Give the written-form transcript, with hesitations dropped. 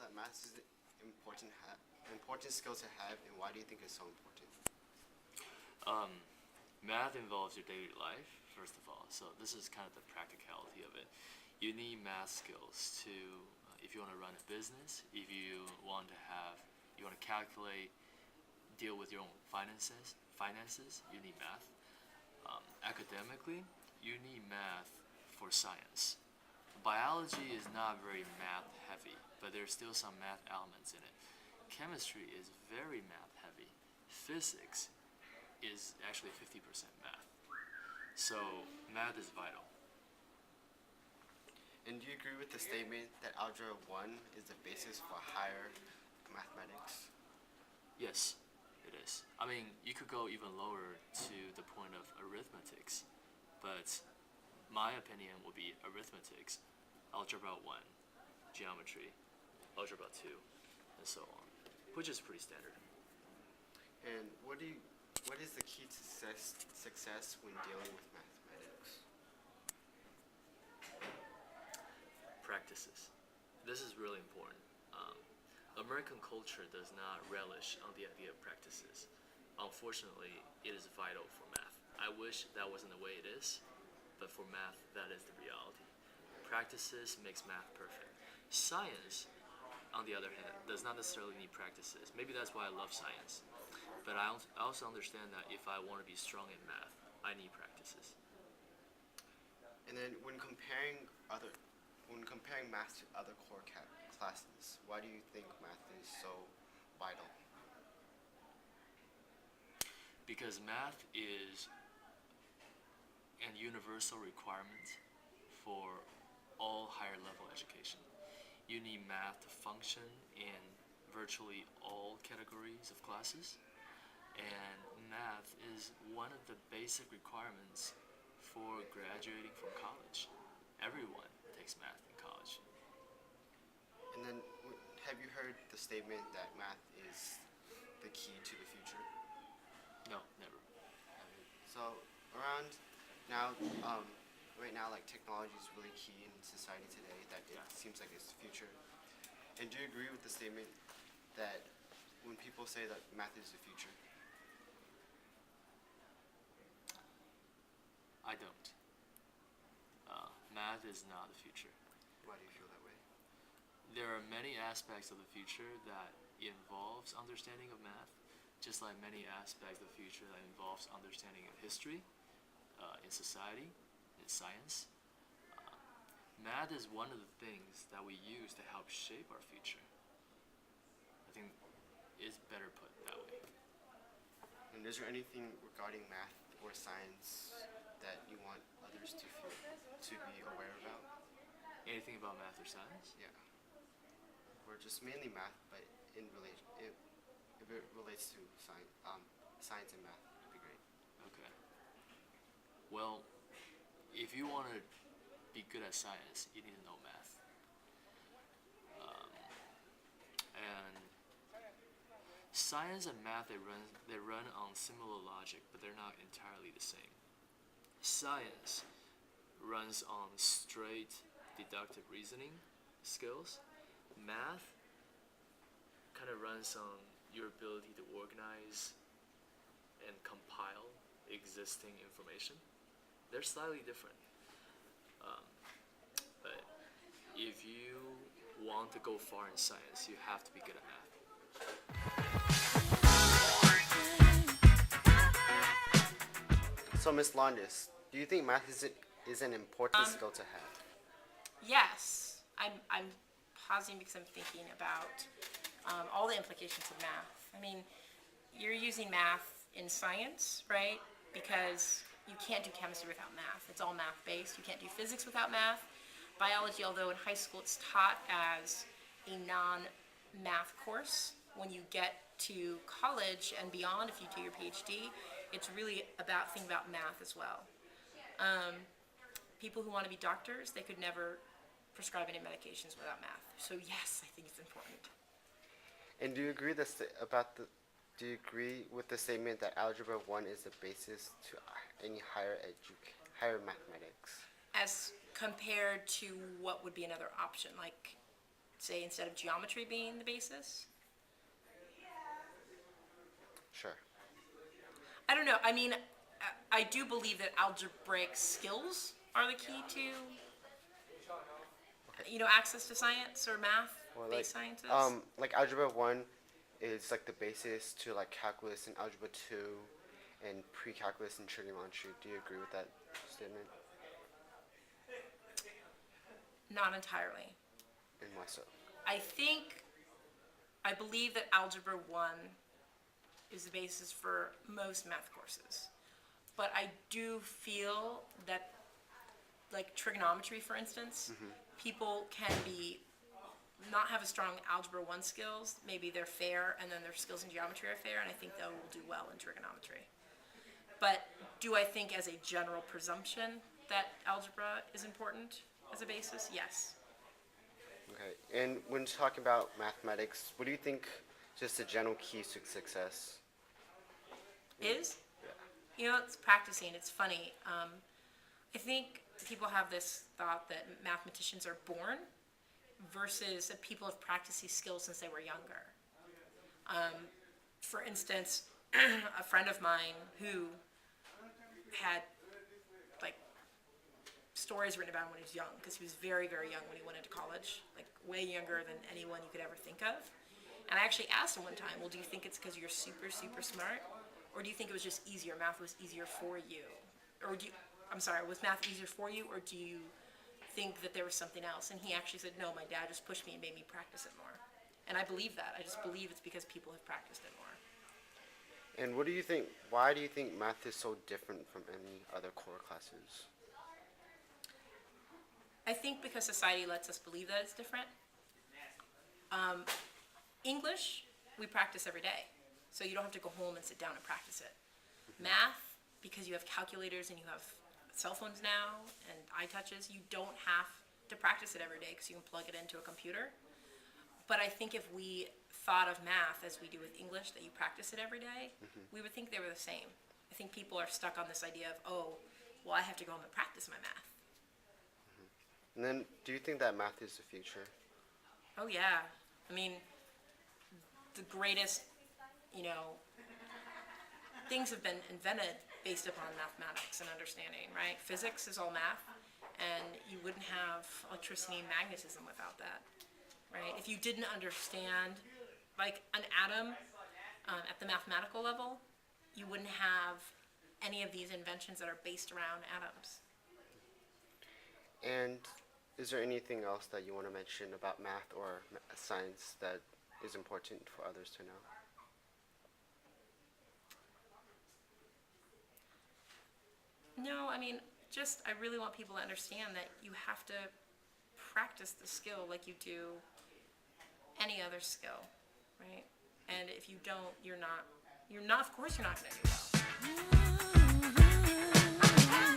that math is an important skill to have, and why do you think it's so important? Um, Math involves your daily life, first of all. So this is kind of the practicality of it. You need math skills to, if you want to run a business, if you want to calculate, deal with your own finances, you need math. Academically, you need math for science. Biology is not very math heavy, but there's still some math elements in it. Chemistry is very math heavy. Physics is actually 50% math. So math is vital. And do you agree with the statement that Algebra 1 is the basis for higher mathematics? Yes, it is. I mean, you could go even lower to the point of arithmetics, but my opinion would be arithmetics, algebra 1, geometry, algebra 2, and so on, which is pretty standard. And what is the key to success when dealing with mathematics? Practices. This is really important. American culture does not relish on the idea of practices. Unfortunately, it is vital for math. I wish that wasn't the way it is, but for math, that is the reality. Practices makes math perfect. Science, on the other hand, does not necessarily need practices. Maybe that's why I love science. But I also understand that if I want to be strong in math, I need practices. And then when comparing math to other classes, why do you think math is so vital? Because math is an universal requirement for all higher level education. You need math to function in virtually all categories of classes, and math is one of the basic requirements for graduating from college. Everyone takes math in college. And then have you heard the statement that math is the key to the future? No, never. So around now, right now, like technology is really key in society today. That it Yeah. seems like it's the future. And do you agree with the statement that when people say that math is the future? I don't. Math is not the future. Why do you feel that way? There are many aspects of the future that involves understanding of math, just like many aspects of the future that involves understanding of history, in society, in science. Math is one of the things that we use to help shape our future. I think it's better put that way. And is there anything regarding math or science that you want others to be aware about? Anything about math or science? Yeah. Or just mainly math, but if it relates to science and math, it'd be great. Okay. Well, if you want to be good at science, you need to know math. And science and math, they run on similar logic, but they're not entirely the same. Science runs on straight deductive reasoning skills. Math kind of runs on your ability to organize and compile existing information. They're slightly different. Um, but if you want to go far in science, you have to be good at math. So, Miss Londis, do you think math is an important skill to have? Yes, I'm pausing because I'm thinking about all the implications of math. I mean, you're using math in science, right? Because you can't do chemistry without math. It's all math-based. You can't do physics without math. Biology, although in high school it's taught as a non-math course, when you get to college and beyond, if you do your PhD, it's really about thinking about math as well. People who want to be doctors, they could never prescribe any medications without math. So yes, I think it's important. And do you agree do you agree with the statement that Algebra 1 is the basis to any higher mathematics? As compared to what would be another option, like say, instead of geometry being the basis. Sure. I don't know. I mean, I do believe that algebraic skills are the key to, access to science or math-based sciences. Like algebra 1 is like the basis to like calculus and algebra 2 and pre-calculus and trigonometry. Do you agree with that statement? Not entirely. And why so? I believe that Algebra 1 is the basis for most math courses. But I do feel that, like trigonometry, for instance, people can not have a strong Algebra 1 skills. Maybe they're fair, and then their skills in geometry are fair, and I think they will do well in trigonometry. But do I think as a general presumption that algebra is important as a basis? Yes. Okay. And when talking about mathematics, what do you think just the general keys to success? Is? Yeah. It's practicing. It's funny. I think people have this thought that mathematicians are born versus that people have practiced these skills since they were younger. For instance, a friend of mine who had like stories written about him when he was young, because he was very, very young when he went into college, like way younger than anyone you could ever think of. And I actually asked him one time, well, do you think it's because you're super, super smart? Or do you think it was just easier, math was easier for you? Or was math easier for you, or do you think that there was something else? And he actually said, no, my dad just pushed me and made me practice it more. And I believe that. I just believe it's because people have practiced it more. And why do you think math is so different from any other core classes? I think because society lets us believe that it's different. English, we practice every day. So you don't have to go home and sit down and practice it. Math, because you have calculators and you have cell phones now and iTouches, you don't have to practice it every day because you can plug it into a computer. But I think if we thought of math as we do with English, that you practice it every day, we would think they were the same. I think people are stuck on this idea of, I have to go home and practice my math. And then, do you think that math is the future? Oh yeah. I mean, the greatest, things have been invented based upon mathematics and understanding, right? Physics is all math, and you wouldn't have electricity and magnetism without that, right? If you didn't understand, like an atom at the mathematical level, you wouldn't have any of these inventions that are based around atoms. And is there anything else that you want to mention about math or science that is important for others to know? No, I mean, I really want people to understand that you have to practice the skill like you do any other skill, right? And if you don't, of course you're not going to do well.